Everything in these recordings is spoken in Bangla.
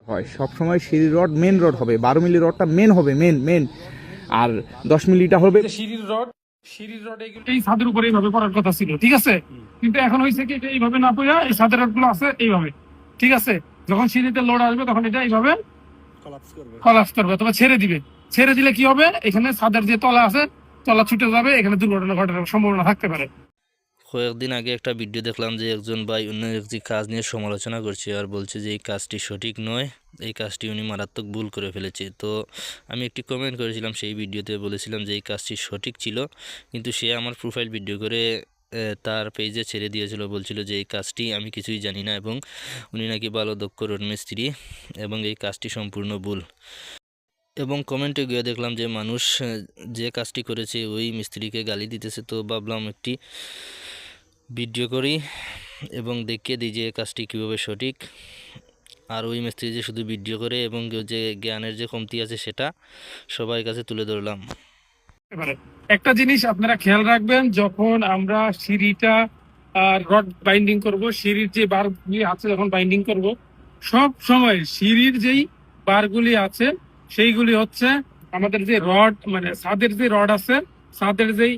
হয় সবসময় সিঁড়ির রড মেন রড হবে, 12 মিলি রডটা মেন হবে, মেন। আর 10 মিলিটা হবে সিঁড়ির রড এই ছাদের উপরে এইভাবে করার কথা ছিল, ঠিক আছে। কিন্তু এখন হয়েছে কি, এটা এইভাবে না পড়া এই ছাদের রড গুলো আছে এইভাবে, ঠিক আছে। যখন সিঁড়িতে লোড আসবে তখন এটা এইভাবে কলাপস করবে অথবা ছেড়ে দিবে। ছেড়ে দিলে কি হবে, এখানে ছাদের যে তলা আছে তলা ছুটে যাবে, এখানে দুর্ঘটনা ঘটার সম্ভাবনা থাকতে পারে। কয়েকদিন আগে একটা ভিডিও দেখলাম যে একজন ভাই অন্য একটি কাজ নিয়ে সমালোচনা করছে আর বলছে যে এই কাজটি সঠিক নয়, এই কাজটি উনি মারাত্মক ভুল করে ফেলেছে। তো আমি একটি কমেন্ট করেছিলাম সেই ভিডিওতে, বলেছিলাম যে এই কাজটি সঠিক ছিল, কিন্তু সে আমার প্রোফাইল ভিডিও করে তার পেজে ছেড়ে দিয়েছিল, বলছিল যে এই কাজটি আমি কিছুই জানি না এবং উনি নাকি ভালো দক্ষ রড মিস্ত্রি এবং এই কাজটি সম্পূর্ণ ভুল। এবং কমেন্টে গিয়ে দেখলাম যে মানুষ যে কাজটি করেছে ওই মিস্ত্রিকে গালি দিতেছে। তো ভাবলাম একটি ভিডিও করি এবং দেখিয়ে দিই যে কাজটি কীভাবে সঠিক। আর ওই মিস্ত্রি যে শুধু ভিডিও করে এবং যে জ্ঞানের যে কমতি আছে সেটা সবার কাছে তুলে ধরলাম। একটা জিনিস আপনারা খেয়াল রাখবেন, যখন আমরা সিঁড়িটা রড বাইন্ডিং করব, সিঁড়ির যে বারগুলি আছে যখন বাইন্ডিং করব, সব সময় সিঁড়ির যেই বারগুলি আছে সেইগুলি হচ্ছে আমাদের যে রড, মানে ছাদের যে রড আছে, ছাদের যেই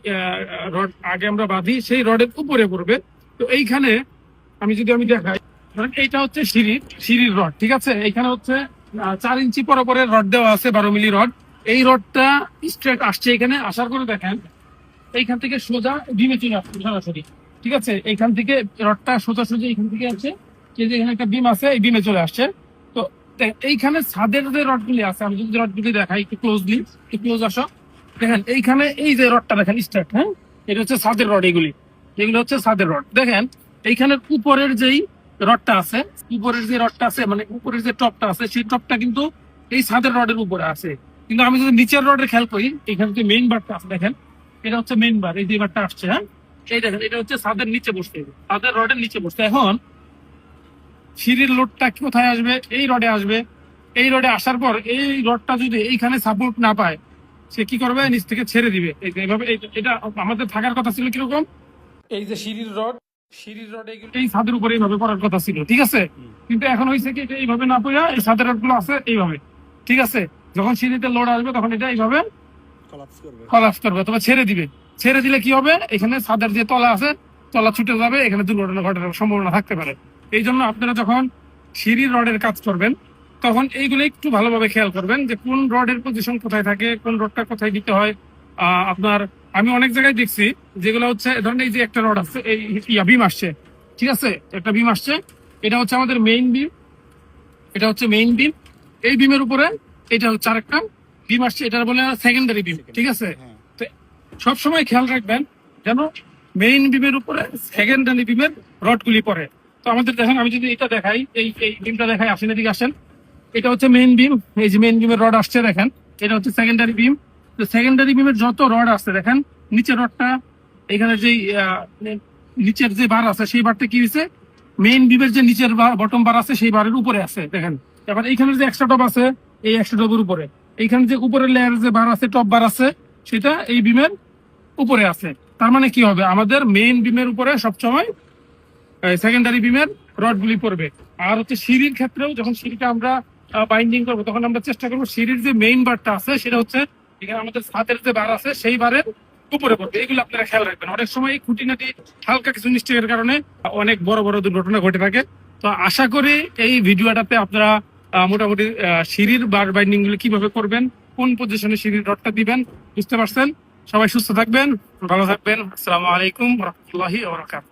রড আগে আমরা বাঁধি সেই রডের উপরে পড়বে। তো এইখানে আমি দেখাই, এইটা হচ্ছে সিঁড়ির রড, ঠিক আছে। এইখানে হচ্ছে 4 ইঞ্চি পরে রড দেওয়া আছে, 12 মিলি রড। এই রডটা স্ট্রেট আসছে, এখানে আসার পরে দেখেন এইখান থেকে সোজা ডিমে চলে আসছে সরাসরি, ঠিক আছে। এইখান থেকে রডটা সোজা এইখান থেকে আসছে, যে এখানে একটা বিম আছে, এই বিমে চলে আসছে। তো এইখানে ছাদের যে রডগুলি আছে, আমি যদি রডগুলি দেখাই একটু ক্লোজলি, একটু ক্লোজ আসো, দেখেন এইখানে এই যে রডটা দেখেন স্ট্রেট, হ্যাঁ, এটা হচ্ছে ছাদের রড। এগুলো হচ্ছে ছাদের রড। দেখেন এইখানের উপরের যেই রডটা আছে, মানে উপরের যে টপটা আছে, সেই টপটা কিন্তু এই ছাদের রডের উপরে আছে। কিন্তু আমি যদি নিচের রডের খেয়াল করি, এখানে যে মেইন বারটা আছে দেখেন, এটা হচ্ছে মেইন বার, এই যে বারটা আসছে, হ্যাঁ, এই দেখেন এটা হচ্ছে ছাদের নিচে বসছে, ছাদের রডের নিচে বসছে। এখন সিঁড়ির লোডটা কোথায় আসবে? এই রডে আসবে। এই রডে আসার পর এই রডটা যদি এইখানে সাপোর্ট না পায়, সে কি করবে, নিচ থেকে ছেড়ে দিবে এইভাবে। এটা আমাদের থাকার কথা ছিল কিরকম, এই যে সিঁড়ির রড এই ছাদের উপরে এইভাবে করার কথা ছিল, ঠিক আছে। কিন্তু এখন হয়েছে কি, এটা এইভাবে না পড়া এই ছাদের রড গুলো আছে এইভাবে, ঠিক আছে। যখন সিঁড়িতে লোড আসবে তখন এটা এইভাবে কলাপস করবে অথবা ছেড়ে দিবে। ছেড়ে দিলে কি হবে, এখানে ছাদের যে তলা আছে তলা ছুটে যাবে, এখানে দুর্ঘটনা ঘটার সম্ভাবনা থাকতে পারে। এই জন্য আপনারা যখন সিঁড়ির রডের কাজ করবেন তখন এইগুলো একটু ভালোভাবে খেয়াল করবেন, যে কোন রডের পজিশন কোথায় থাকে, কোন রডটা কোথায় দিতে হয়। আপনার আমি অনেক জায়গায় দেখছি যেগুলো হচ্ছে ধরেন এই যে একটা রড আছে, এই বিম আসছে, ঠিক আছে, একটা বিম আসছে, এটা হচ্ছে আমাদের মেইন বিম, এই বিমের উপরে এটা হচ্ছে আরেকটা বিম আসছে, এটা বলে সেকেন্ডারি বিম, ঠিক আছে। তো সবসময় খেয়াল রাখবেন যেন মেইন বিমের উপরে সেকেন্ডারি বিমের রডগুলি পড়ে। তো আমাদের দেখেন, আমি যদি এটা দেখাই, এই বিমটা দেখাই, আসেন এদিকে আসেন, এটা হচ্ছে মেইন বিম, এই যে মেইন বিমের রড আসছে দেখেন, এটা হচ্ছে সেকেন্ডারি বিম। তো সেকেন্ডারি বিমের যত রড আছে দেখেন, নিচের রডটা এখানে যে নিচের যে বার আছে সেই বারটা কি হয়েছে, মেইন বিমের যে নিচের বটম বার আছে সেই বারের উপরে আছে দেখেন। এবার এইখানে যে এক্সট্রা টপ আছে, এই এক্সট্রা টপের উপরে, এইখানে যে উপরের লেয়ার যে বার আছে, টপ বার আছে, সেটা এই বিমের উপরে আছে। তার মানে কি হবে, আমাদের মেইন বিমের উপরে সবসময় সেকেন্ডারি বিমের রডগুলি পড়বে। আর হচ্ছে সিঁড়ির ক্ষেত্রেও যখন সিঁড়িটা আমরা বাইন্ডিং করবো, তখন আমরা চেষ্টা করবো সিঁড়ির যে মেইন বারটা আছে সেটা হচ্ছে এখানে আমাদের ছাদের যে বার আছে সেই বারের উপরে পড়বে। এগুলো আপনারা খেয়াল রাখবেন। অনেক সময় এই খুঁটিনাটি হালকা কিছু মিস্টেকের কারণে অনেক বড় দুর্ঘটনা ঘটে থাকে। তো আশা করি এই ভিডিওটাতে আপনারা মোটামুটি সিঁড়ির বার বাইন্ডিং গুলো কিভাবে করবেন, কোন পজিশনে সিঁড়ির রডটা দিবেন বুঝতে পারছেন। সবাই সুস্থ থাকবেন, ভালো থাকবেন। আসসালামু আলাইকুম ওয়া রাহমাতুল্লাহি ওয়া বারাকাতুহু।